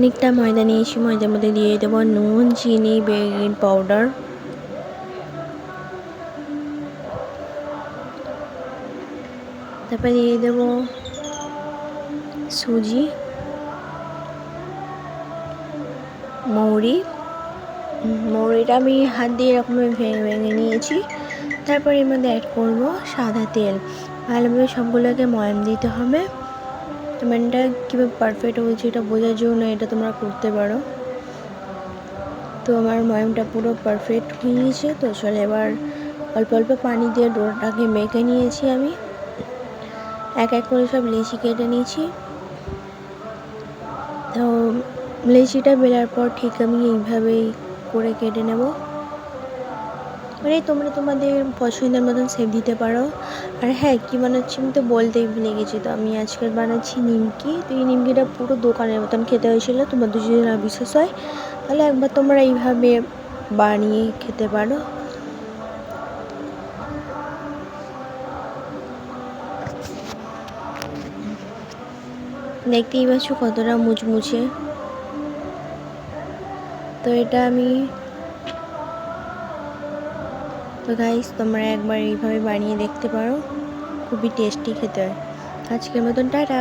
খানিকটা ময়দা নিয়েছি, ময়দার মধ্যে দিয়ে দেবো নুন, চিনি, বেকিং পাউডার, তারপরে দিয়ে দেবো সুজি, মৌরিটা আমি হাত দিয়ে এরকম ভেঙে ভেঙে নিয়েছি। তারপর এর মধ্যে অ্যাড করবো সাদা তেল। ভালোভাবে সবগুলোকে ময়াম দিতে হবে। ময়ামটা কীভাবে পারফেক্ট হয়েছে এটা বোঝার জন্য এটা তোমরা করতে পারো। তো আমার ময়ামটা পুরো পারফেক্ট হয়ে গিয়েছে। তো চলো এবার অল্প অল্প পানি দিয়ে ডোটাকে মেখে নিয়েছি। আমি এক এক করে সব লেচি কেটে নিয়েছি। তো লেচিটা বেলার পর ঠিক আমি এইভাবেই করে কেটে নেব। মানে তোমরা তোমাদের পছন্দের মতন শেপ দিতে পারো। আর হ্যাঁ, কী বানাচ্ছি আমি তো বলতেই ভুলে গেছি। তো আমি আজকে বানাচ্ছি নিমকি। তো এই নিমকিটা পুরো দোকানের মতন খেতে হয়েছিল। তোমাদের যদি না বিশ্বাস হয় তাহলে একবার তোমরা এইভাবে বানিয়ে খেতে পারো। দেখতেই পাচ্ছ কতটা মুচমুচে। তো এটা আমি তো গাইস তোমরা একবার এইভাবে বানিয়ে দেখতে পারো, খুবই টেস্টি খেতে হয়। আজকের মতন টাটা।